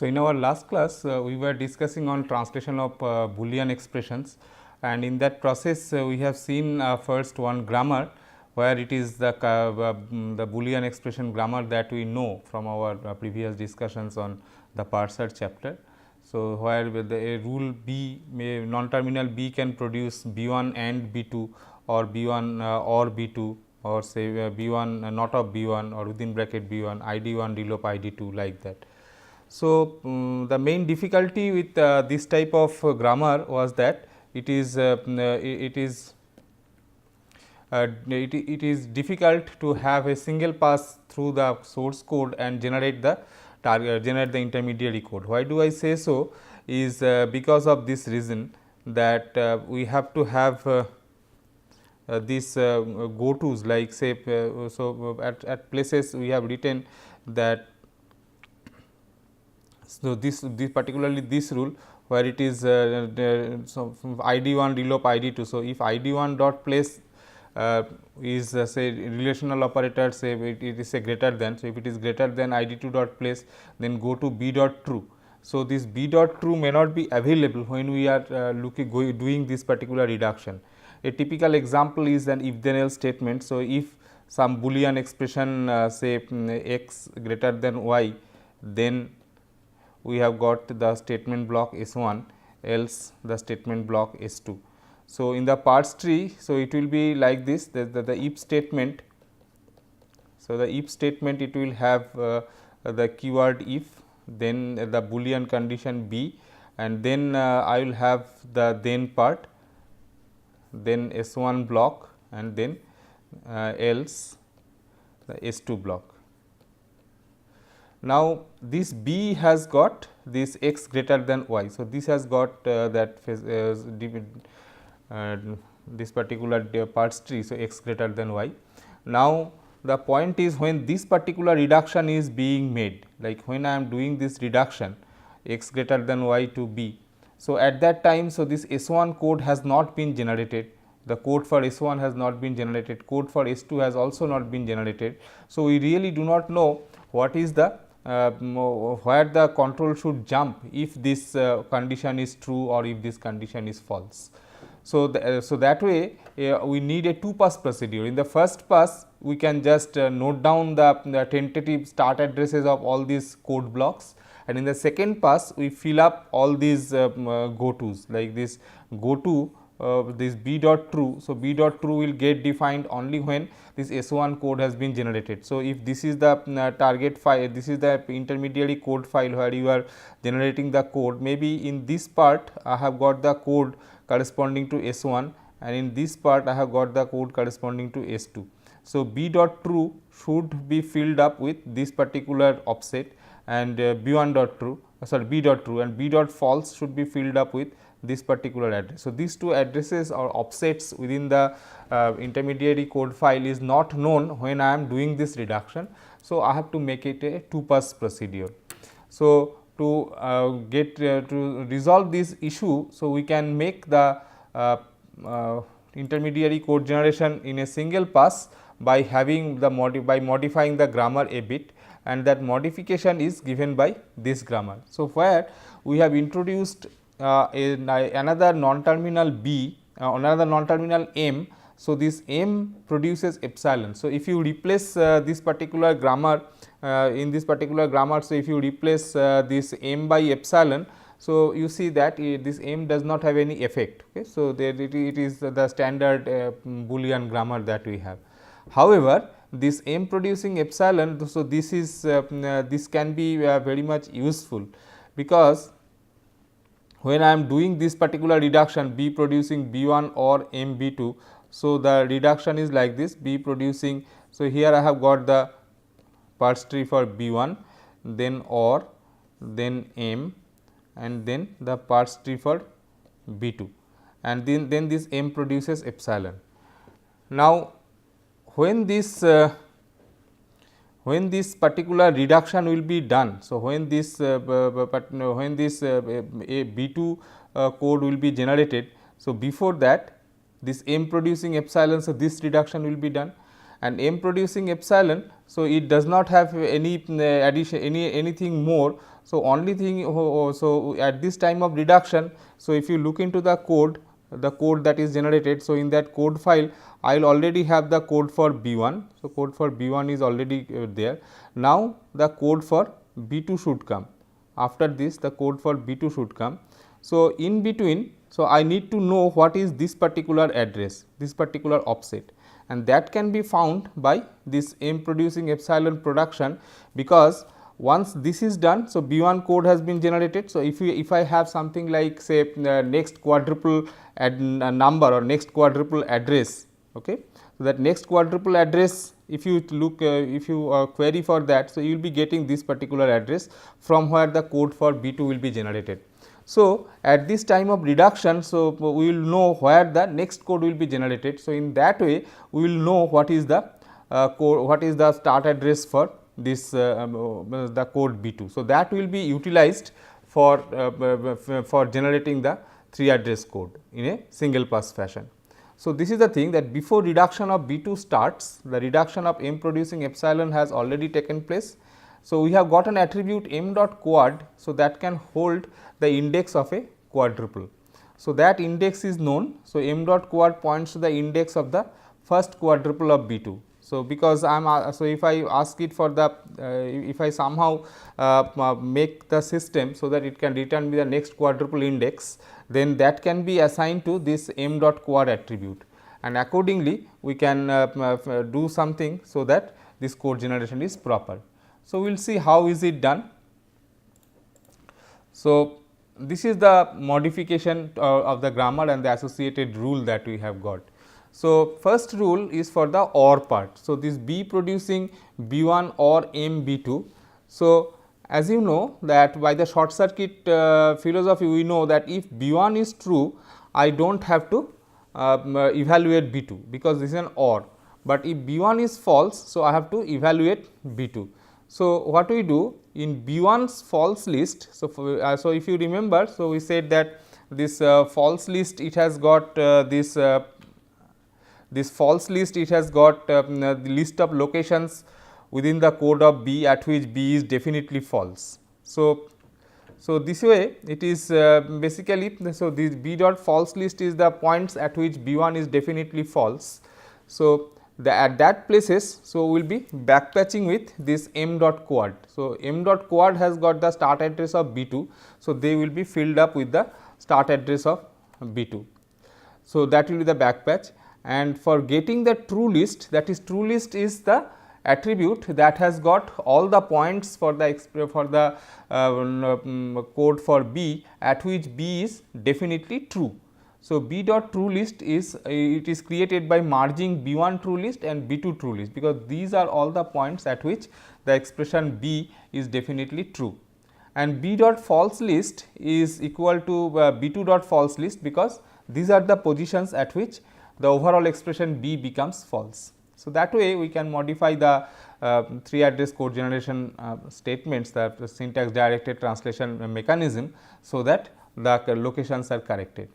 So, in our last class we were discussing on translation of Boolean expressions, and in that process we have seen first one grammar, where it is the Boolean expression grammar that we know from our previous discussions on the parser chapter. So, where a rule B non-terminal B can produce B 1 and B 2 or B 1 or B 2 or say B 1 not of B 1 or within bracket B 1 I D 1 develop I D 2 like that. So, the main difficulty with this type of grammar was that it is difficult to have a single pass through the source code and generate the intermediary code. Why do I say so is because of this reason, that we have to have these go tos, like say so at places we have written that. So, this particularly this rule, where it is so I D 1 develop I D 2. So, if I D 1 dot place is say relational operator, say it is a greater than. So, if it is greater than I D 2 dot place, then go to B dot true. So, this B dot true may not be available when we are doing this particular reduction. A typical example is an if then else statement. So, if some Boolean expression say x greater than y, then we have got the statement block S 1, else the statement block S 2. So, in the parse tree, so it will be like this, the if statement. So, the if statement it will have the keyword if, then the Boolean condition B, and then I will have the then part, then S 1 block, and then else the S 2 block. Now, this B has got this x greater than y. So, this has got this particular parse tree. So, x greater than y. Now, the point is when this particular reduction is being made, like when I am doing this reduction x greater than y to B. So, at that time, so this S 1 code has not been generated, the code for S 1 has not been generated, code for S 2 has also not been generated. So, we really do not know what is the where the control should jump if this condition is true or if this condition is false. So, so that way we need a two pass procedure. In the first pass, we can just note down the tentative start addresses of all these code blocks, and in the second pass we fill up all these go tos, like this go to this B dot true. So, B dot true will get defined only when this S 1 code has been generated. So, if this is the target file, this is the intermediary code file where you are generating the code, maybe in this part I have got the code corresponding to S 1, and in this part I have got the code corresponding to S 2. So, B dot true should be filled up with this particular offset, and B 1 dot true B dot true and B dot false should be filled up with this particular address. So, these two addresses or offsets within the intermediary code file is not known when I am doing this reduction. So, I have to make it a two pass procedure. So, to to resolve this issue, so we can make the intermediary code generation in a single pass by having the modifying the grammar a bit, and that modification is given by this grammar. So, where we have introduced another non-terminal B, another non-terminal M. So, this M produces epsilon. So, if you replace this particular grammar in this particular grammar, so if you replace this M by epsilon, so you see that this M does not have any effect. Okay. So, there it is the standard Boolean grammar that we have. However, this M producing epsilon, so this is this can be very much useful, because when I am doing this particular reduction B producing B 1 or M B 2. So, the reduction is like this, B producing. So, here I have got the parse tree for B 1, then OR, then M, and then the parse tree for B 2, and then this M produces epsilon. Now, when this particular reduction will be done. So, when this B 2 code will be generated. So, before that this M producing epsilon. So, this reduction will be done, and M producing epsilon. So, it does not have any addition anything more. So, only thing so at this time of reduction. So, if you look into the code that is generated. So, in that code file I will already have the code for B 1. So, code for B 1 is already there. Now, the code for B 2 should come. After this the code for B 2 should come. So, in between, so I need to know what is this particular address, this particular offset, and that can be found by this M producing epsilon production, because once this is done. So, B 1 code has been generated. So, if I have something like say next quadruple number or next quadruple address, okay. So, that next quadruple address, if you look if you query for that. So, you will be getting this particular address from where the code for B 2 will be generated. So, at this time of reduction, so we will know where the next code will be generated. So, in that way we will know what is the code, what is the start address for this the code B 2. So, that will be utilized for generating the 3 address code in a single pass fashion. So, this is the thing that before reduction of B 2 starts, the reduction of M producing epsilon has already taken place. So, we have got an attribute M dot quad. So, that can hold the index of a quadruple. So, that index is known. So, M dot quad points to the index of the first quadruple of B 2. So, because I am so if I ask it for the if I somehow make the system so that it can return me the next quadruple index, then that can be assigned to this M dot quad attribute, and accordingly we can do something so that this code generation is proper. So, we will see how is it done. So, this is the modification of the grammar and the associated rule that we have got. So, first rule is for the OR part. So, this B producing B 1 or M B 2. So, as you know that by the short circuit philosophy, we know that if B 1 is true, I do not have to evaluate B 2, because this is an OR, but if B 1 is false, so I have to evaluate B 2. So, what we do in B 1's false list. So, so if you remember, so we said that this false list, it has got this false list, it has got the list of locations within the code of B at which B is definitely false. So, this way it is basically, so this B dot false list is the points at which B 1 is definitely false. So, at that places, so we will be backpatching with this M dot quad. So, M dot quad has got the start address of B 2. So, they will be filled up with the start address of B 2. So, that will be the backpatch, and for getting the true list, that is true list is the attribute that has got all the points for the code for B at which B is definitely true. So, B dot true list is it is created by merging B 1 true list and B 2 true list, because these are all the points at which the expression B is definitely true, and B dot false list is equal to B 2 dot false list, because these are the positions at which the overall expression B becomes false. So, that way we can modify the 3 address code generation statements, the syntax directed translation mechanism, so that the locations are corrected.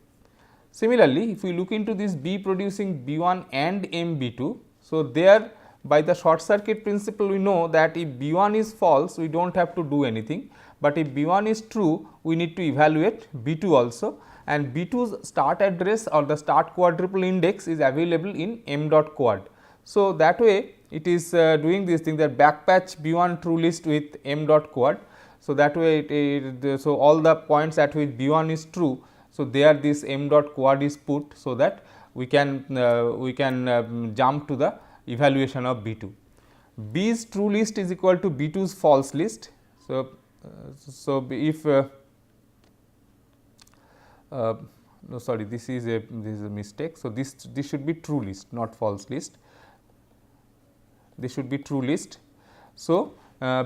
Similarly, if we look into this B producing B 1 and M B 2, so there by the short circuit principle we know that if B 1 is false, we do not have to do anything, but if B 1 is true, we need to evaluate B 2 also, and B 2's start address or the start quadruple index is available in M dot quad. So, that way it is doing this thing, that backpatch B 1 true list with M dot quad. So, that way so all the points at which B 1 is true. So, there this M dot quad is put, so that we can jump to the evaluation of B 2. B's true list is equal to B 2's false list. So, if no, sorry, this is a mistake. So, this should be true list, not false list. This should be true list. So,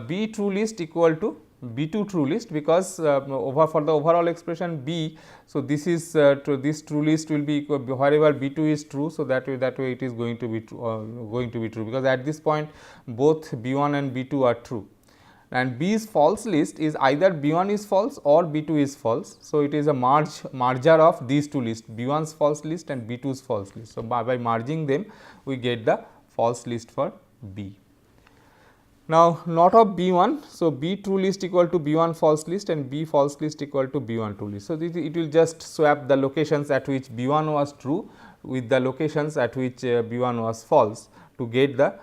B true list equal to B 2 true list, because for the overall expression B. So, this is this true list will be wherever B 2 is true. So, that way it is going to be true, because at this point both B 1 and B 2 are true, and B's false list is either B 1 is false or B 2 is false. So, it is a merger of these two lists, B 1's false list and B 2's false list. So, by merging them we get the false list for B. Now, not of B1, so B true list equal to B1 false list and B false list equal to B1 true list. So, it will just swap the locations at which B1 was true with the locations at which B1 was false to get the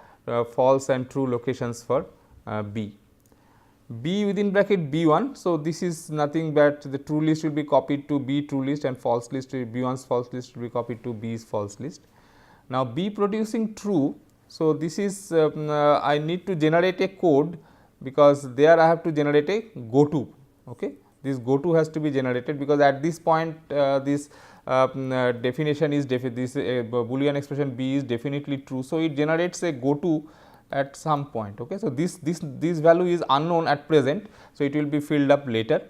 false and true locations for B. B within bracket B1. So, this is nothing but the true list will be copied to B true list and false list B1's false list will be copied to B's false list. Now, B producing true. So, this is I need to generate a code because there I have to generate a go to. Okay. This go to has to be generated because at this point this definition is this Boolean expression B is definitely true. So, it generates a go to at some point. Okay. So, this value is unknown at present. So, it will be filled up later,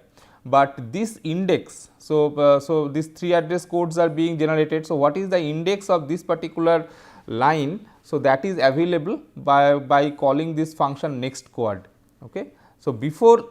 but this index. So, so these 3 address codes are being generated. So, what is the index of this particular line? So, that is available by calling this function next quad. Okay. So, before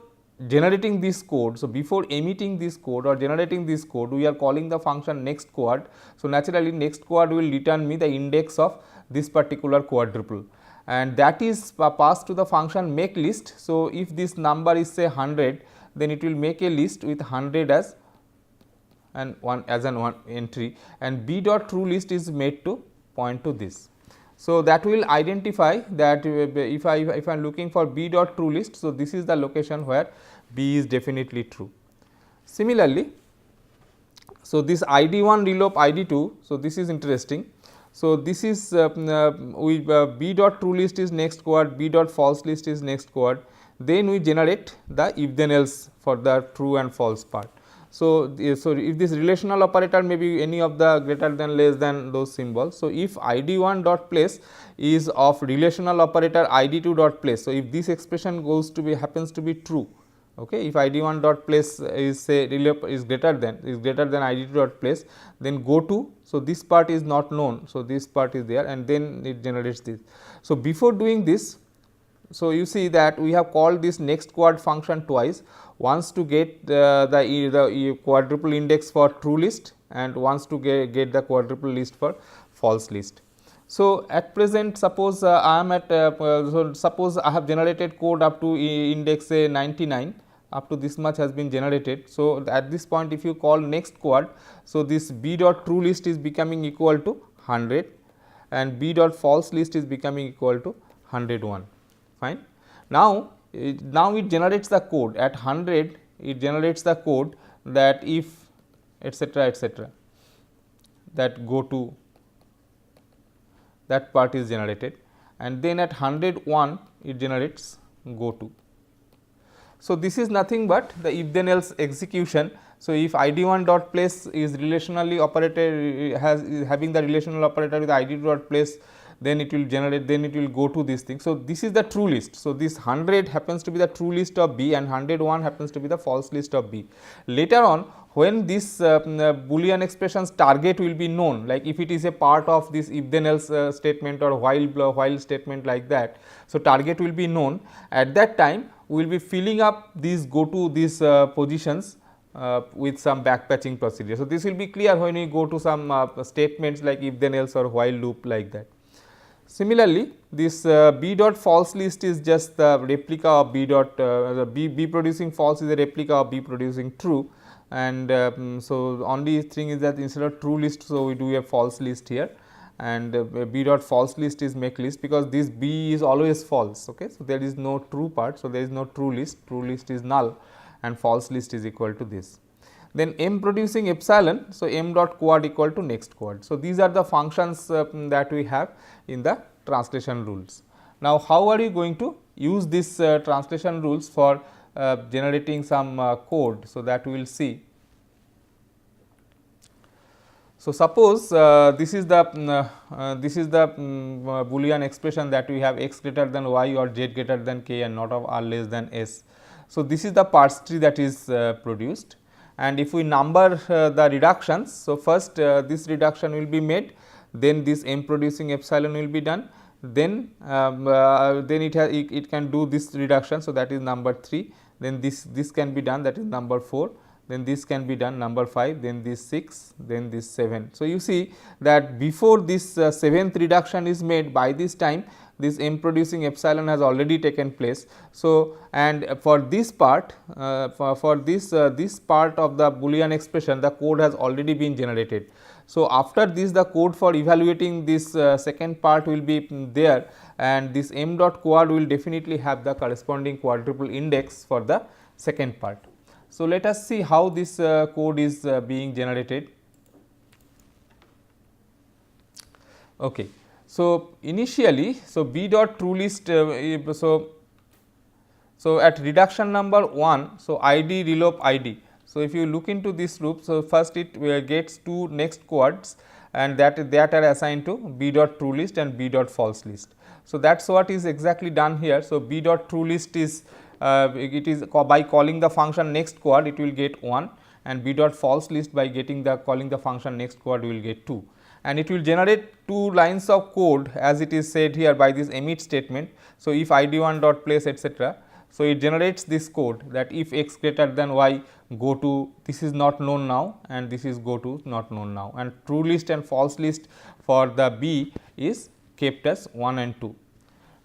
generating this code, so before emitting this code or generating this code, we are calling the function next quad. So, naturally next quad will return me the index of this particular quadruple, and that is passed to the function make list. So, if this number is say 100, then it will make a list with 100 as an one entry, and B dot true list is made to point to this. So, that will identify that if I am looking for B dot true list. So, this is the location where B is definitely true. Similarly, so this ID1 relope ID2. So, this is interesting. So, this is B dot true list is next quad, B dot false list is next quad, then we generate the if then else for the true and false part. So, if this relational operator may be any of the greater than less than those symbols. So, if ID1 dot place is of relational operator ID2 dot place. So, if this expression goes to be happens to be true, okay, if ID1 dot place is say is greater than ID2 dot place, then go to. So, this part is not known. So, this part is there and then it generates this. So, before doing this, so you see that we have called this next quad function twice, once to get the quadruple index for true list and once to get the quadruple list for false list. So, at present suppose I am at so suppose I have generated code up to index say 99, up to this much has been generated. So, at this point if you call next quad, so this B dot true list is becoming equal to 100 and B dot false list is becoming equal to 101. Fine. Now, it generates the code at 100, it generates the code that if etcetera that go to that part is generated, and then at 101 it generates go to. So, this is nothing but the if then else execution. So, if ID1 dot place is relationally operated having the relational operator with ID2 dot place, then it will generate, then it will go to this thing. So, this is the true list. So, this 100 happens to be the true list of B and 101 happens to be the false list of B. Later on, when this Boolean expressions target will be known, like if it is a part of this if then else statement or while statement like that. So, target will be known. At that time, we will be filling up these go to these positions with some backpatching procedure. So, this will be clear when we go to some statements like if then else or while loop like that. Similarly, this B dot false list is just the replica of B dot B producing false is a replica of B producing true, and so only thing is that instead of true list, so we do a false list here, and B dot false list is make list because this B is always false. Okay. So, there is no true part. So, there is no true list is null and false list is equal to this. Then M producing epsilon, so M dot quad equal to next quad. So, these are the functions that we have in the translation rules. Now, how are you going to use this translation rules for generating some code? So, that we will see. So, suppose this is the Boolean expression that we have x greater than y or z greater than k and not of r less than s. So, this is the parse tree that is produced, and if we number the reductions. So, first this reduction will be made, then this M producing epsilon will be done, then it can do this reduction. So, that is number 3, then this can be done, that is number 4, then this can be done number 5, then this 6, then this 7. So, you see that before this 7th reduction is made, by this time this M producing epsilon has already taken place. So, and for this part for this part of the Boolean expression, the code has already been generated. So, after this the code for evaluating this second part will be there, and this M dot quad will definitely have the corresponding quadruple index for the second part. So, let us see how this code is being generated. Okay. So, initially, so B dot true list, so at reduction number 1, so ID relope ID. So, if you look into this loop, so first it gets 2 next quads, and that are assigned to B dot true list and B dot false list. So, that is what is exactly done here. So, B dot true list is it is by calling the function next quad it will get 1, and B dot false list by getting the calling the function next quad will get 2, and it will generate 2 lines of code as it is said here by this emit statement. So, if id1 dot place etc. So, it generates this code that if x greater than y, go to this is not known now, and this is go to not known now, and true list and false list for the B is kept as 1 and 2.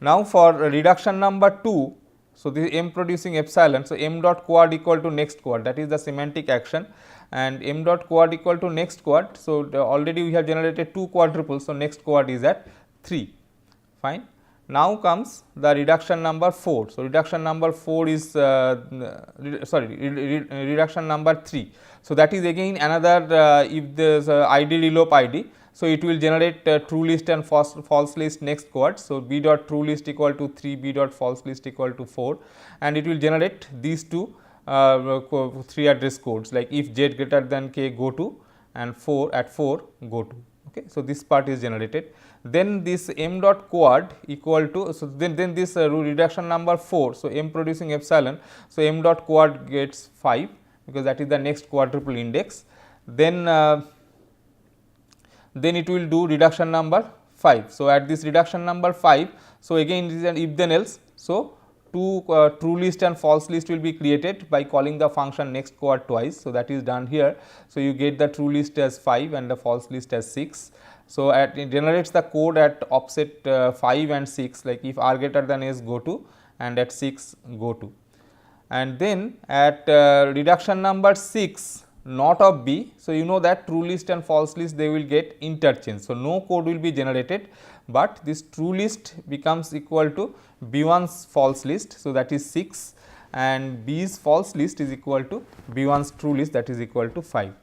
Now, for reduction number 2, so this M producing epsilon, so M dot quad equal to next quad, that is the semantic action, and M dot quad equal to next quad. So, already we have generated 2 quadruples, so next quad is at 3, fine. Now, comes the reduction number 4. So, reduction number 4 is reduction number 3. So, that is again another if there is ID relope ID. So, it will generate true list and false list next quad. So, B dot true list equal to 3, B dot false list equal to 4, and it will generate these 2 3 address codes, like if z greater than k, go to, and 4 at 4 go to. Okay. So, this part is generated. Then this M dot quad equal to, so then this reduction number 4. So, M producing epsilon. So, M dot quad gets 5, because that is the next quadruple index. Then it will do reduction number 5. So, at this reduction number 5, so again it is an if then else. So, 2 true list and false list will be created by calling the function next quad twice. So, that is done here. So, you get the true list as 5 and the false list as 6. So, it generates the code at offset 5 and 6, like if r greater than s, go to, and at 6 go to. And then at reduction number 6, not of B. So, you know that true list and false list they will get interchanged. So, no code will be generated, but this true list becomes equal to B1's false list. So, that is 6, and B's false list is equal to B1's true list, that is equal to 5.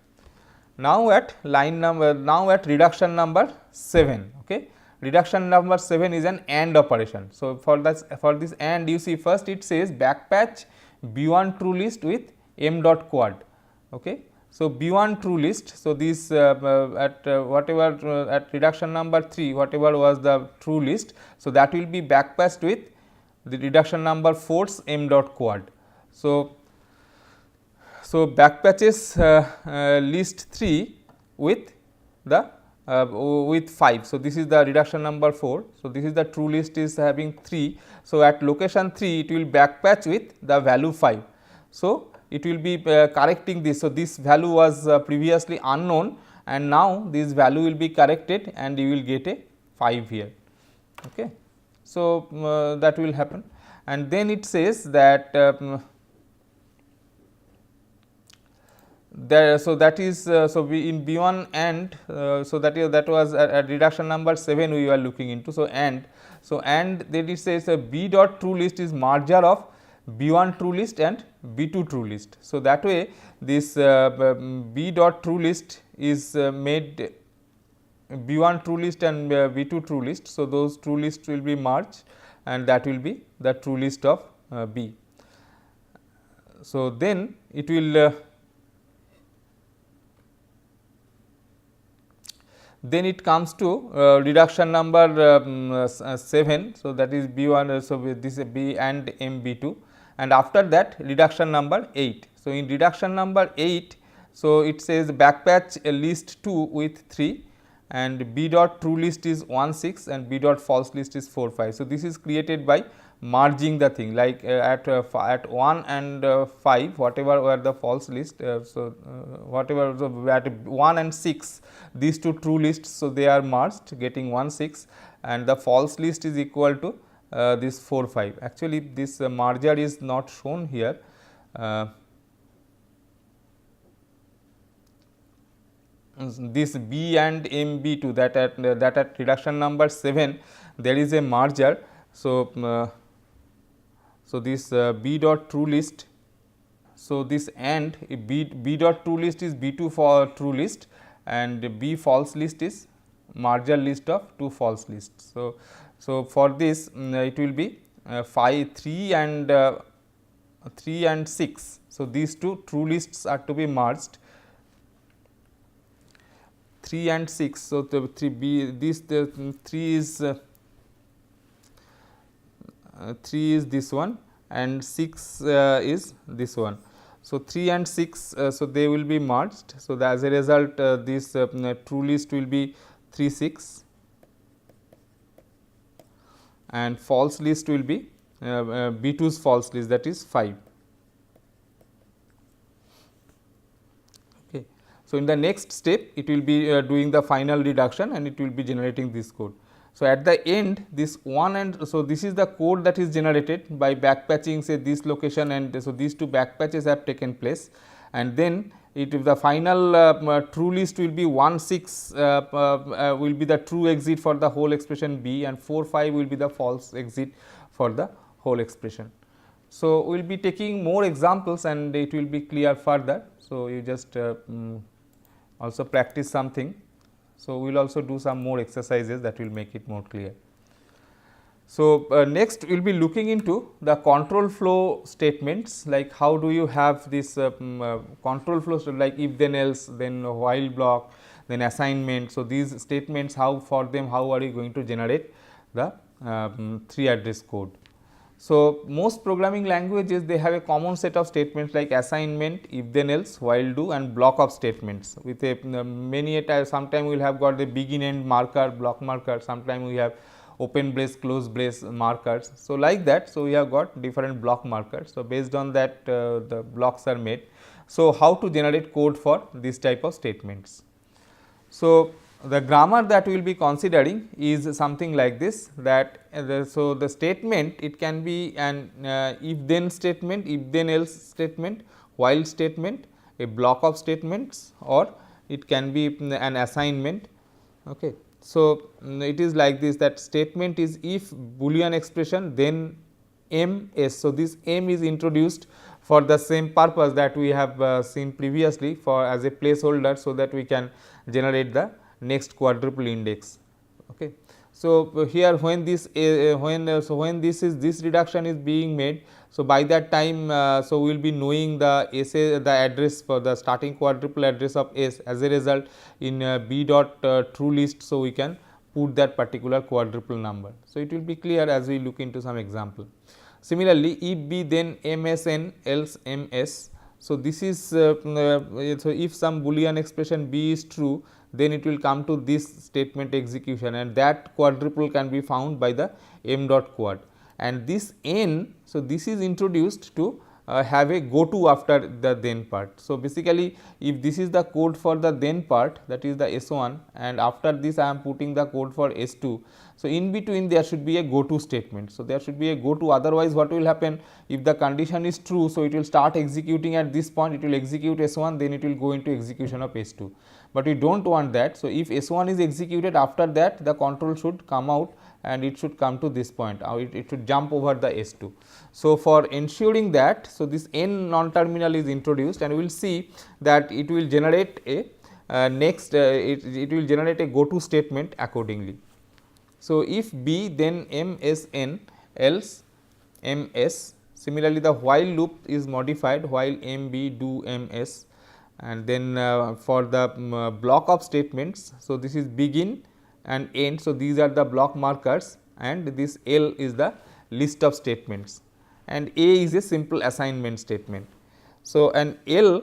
Now, at reduction number 7, okay. Reduction number 7 is an AND operation. So, for this AND, you see first it says backpatch B1 true list with M dot quad, okay. So, B1 true list. So, this at whatever at reduction number 3, whatever was the true list. So, that will be backpatched with the reduction number 4's M dot quad. So, backpatches list 3 with the with 5. So, this is the reduction number 4. So, this is the true list is having 3. So, at location 3 it will backpatch with the value 5. So, it will be correcting this. So, this value was previously unknown, and now this value will be corrected and you will get a 5 here. Okay. So, that will happen, and then it says that so that is so we in B1 AND so that was at reduction number 7 we were looking into. So, AND then it says B dot true list is merger of B1 true list and B2 true list. So, that way this B dot true list is made B1 true list and B2 true list. So, those true lists will be merged, and that will be the true list of B. So, then it will then it comes to reduction number 7. So, that is B1, so this is B and M B2, and after that reduction number 8. So, in reduction number 8, so it says backpatch list 2 with 3, and B dot true list is 1 6 and B dot false list is 4 5. So, this is created by merging the thing, like at 1 and 5 whatever were the false list. Whatever, so at 1 and 6 these two true lists, so they are merged getting 1 6, and the false list is equal to this 4 5. Actually this merger is not shown here. This B and MB2, that at reduction number 7 there is a merger. So, this B dot true list, so this and B dot true list is B2 for true list, and B false list is merger list of 2 false lists. So, for this it will be 3 and 6. So, these two true lists are to be merged, 3 and 6. So, the 3 B, this the 3 is this one, and 6 is this one. So, 3 and 6, so they will be merged. So, as a result this true list will be 3 6, and false list will be B2's false list, that is 5. Okay. So, in the next step it will be doing the final reduction, and it will be generating this code. So, at the end this 1 and, so this is the code that is generated by backpatching say this location, and so these two backpatches have taken place, and then the final true list will be 1 6 will be the true exit for the whole expression B, and 4 5 will be the false exit for the whole expression. So, we will be taking more examples and it will be clear further. So, you just also practice something. So, we will also do some more exercises that will make it more clear. So, next we will be looking into the control flow statements, like how do you have this control flow, like if then else, then while block, then assignment. So, these statements, how for them, how are you going to generate the 3 address code. So, most programming languages, they have a common set of statements like assignment, if then else, while do, and block of statements with a many a time. Sometime we will have got the begin end marker, block marker, sometime we have open brace, close brace markers. So, like that, so we have got different block markers. So, based on that the blocks are made. So, how to generate code for this type of statements. So, the grammar that we will be considering is something like this, that so the statement, it can be an if then statement, if then else statement, while statement, a block of statements, or it can be an assignment. Okay. So, it is like this, that statement is if Boolean expression, then M S. So, this M is introduced for the same purpose that we have seen previously, for as a placeholder, so that we can generate the next quadruple index. Okay. So, here when this when this reduction is being made, so by that time so we will be knowing the the address for the starting quadruple address of S. As a result, in B dot true list, so we can put that particular quadruple number. So, it will be clear as we look into some example. Similarly, if B then MSN else MS. So, this is so if some Boolean expression B is true, then it will come to this statement execution, and that quadruple can be found by the M dot quad, and this N. So, this is introduced to have a go to after the then part. So, basically if this is the code for the then part, that is the S1, and after this I am putting the code for S2. So, in between there should be a go to statement. So, there should be a go to, otherwise what will happen, if the condition is true, so it will start executing at this point, it will execute S1, then it will go into execution of S2, but we do not want that. So, if S1 is executed, after that the control should come out and it should come to this point, it should jump over the S2. So, for ensuring that, so this N non terminal is introduced, and we will see that it will generate a next it will generate a go to statement accordingly. So, if B then MSN else MS. Similarly, the while loop is modified, while MB do MS, and then for the block of statements. So, this is begin and end. So, these are the block markers, and this L is the list of statements, and A is a simple assignment statement. So, an L,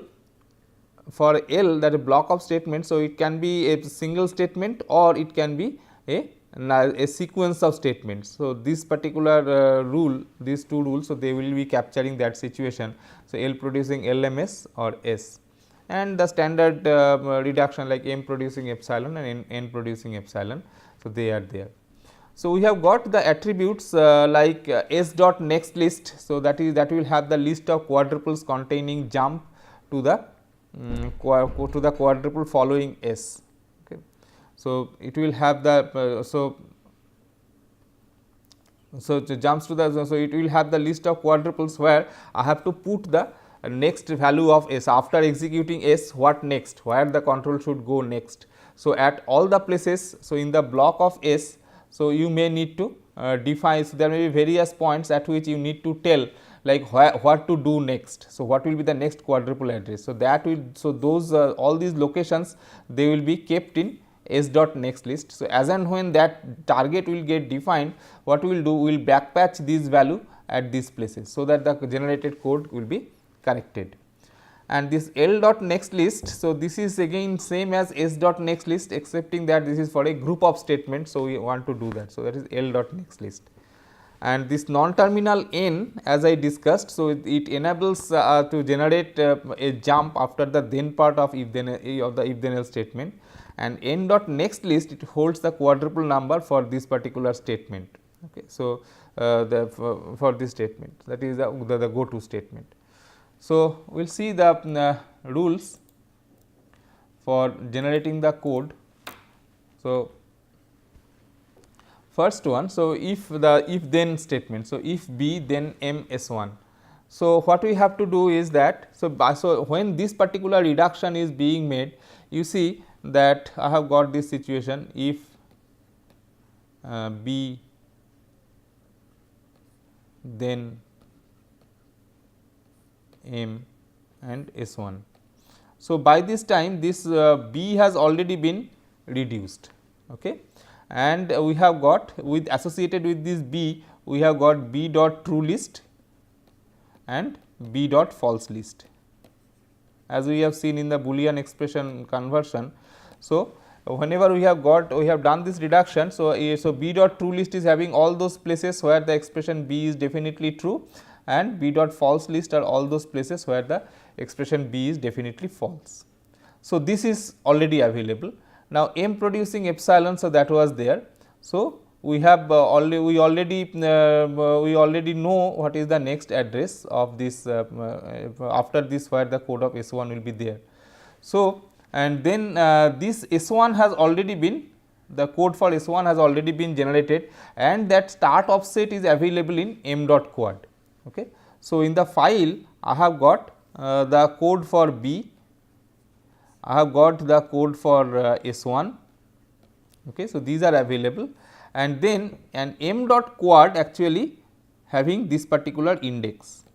for L, that is block of statements. So, it can be a single statement or it can be a a sequence of statements. So, this particular rule, these two rules, so they will be capturing that situation. So, L producing LMS or S, and the standard reduction like M producing epsilon and N producing epsilon. So, they are there. So, we have got the attributes like S dot next list. So, that will have the list of quadruples containing jump to the quadruple following S. Okay. So, it will have the so it jumps to the, so it will have the list of quadruples where I have to put the next value of S after executing S, what next, where the control should go next. So, at all the places, so in the block of S, so you may need to define, so there may be various points at which you need to tell like what to do next. So, what will be the next quadruple address. So, that will, so those all these locations they will be kept in S dot next list. So, as and when that target will get defined, what we will do, we will backpatch this value at these places. So, that the generated code will be corrected. And this L dot next list, so this is again same as S dot next list, excepting that this is for a group of statements. So, we want to do that. So, that is L dot next list. And this non-terminal N, as I discussed, so it enables to generate a jump after the then part of if then else statement, and N dot next list, it holds the quadruple number for this particular statement. Okay. So, for this statement, that is the go to statement. So, we will see the rules for generating the code. So, first one, so if then statement, so if B then M S1. So, what we have to do is that, so when this particular reduction is being made, you see that I have got this situation, if B then M and S1. So, by this time this B has already been reduced, okay, and we have got with associated with this B, we have got B dot true list and B dot false list, as we have seen in the Boolean expression conversion. So, whenever we have done this reduction, so, so B dot true list is having all those places where the expression B is definitely true, and B dot false list are all those places where the expression B is definitely false. So, this is already available. Now, M producing epsilon, so that was there. So, we have we already know what is the next address of this after this, where the code of S1 will be there. So, and then this S1 has already been, the code for S1 has already been generated, and that start offset is available in m.quad. Okay. So, in the file I have got the code for B, I have got the code for S1. Okay. So, these are available, and then an m.quad actually having this particular index.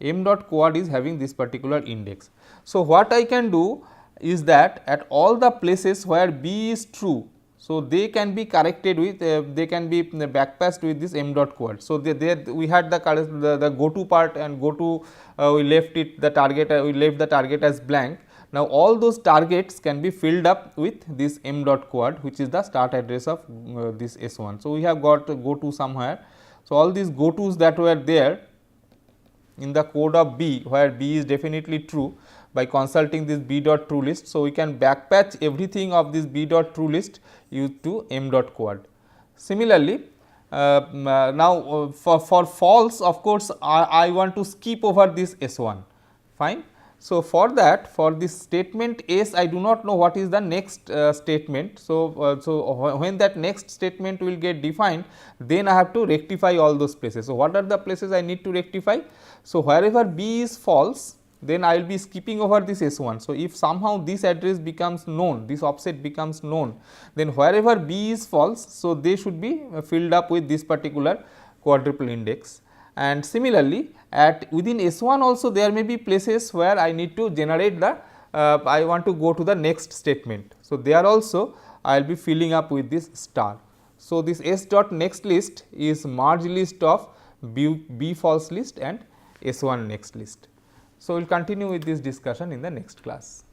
M.quad is having this particular index. So, what I can do is that at all the places where B is true, so they can be corrected with they can be backpassed with this m.quad. So, there we had the go to part, and go to we left it the target, we left the target as blank. Now, all those targets can be filled up with this m.quad, which is the start address of this S1. So, we have got go to somewhere. So, all these go tos that were there in the code of B, where B is definitely true, by consulting this B dot true list. So, we can backpatch everything of this B dot true list used to m.quad. Similarly, now for false, of course, I want to skip over this S1, fine. So, for that, for this statement S, I do not know what is the next statement. So, when that next statement will get defined, then I have to rectify all those places. So, what are the places I need to rectify? So, wherever B is false, then I will be skipping over this S1. So, if somehow this address becomes known, this offset becomes known, then wherever B is false, so they should be filled up with this particular quadruple index. And similarly, at within S1 also there may be places where I need to generate the I want to go to the next statement. So, there also I will be filling up with this star. So, this S dot next list is merge list of B false list and S1 next list. So, we will continue with this discussion in the next class.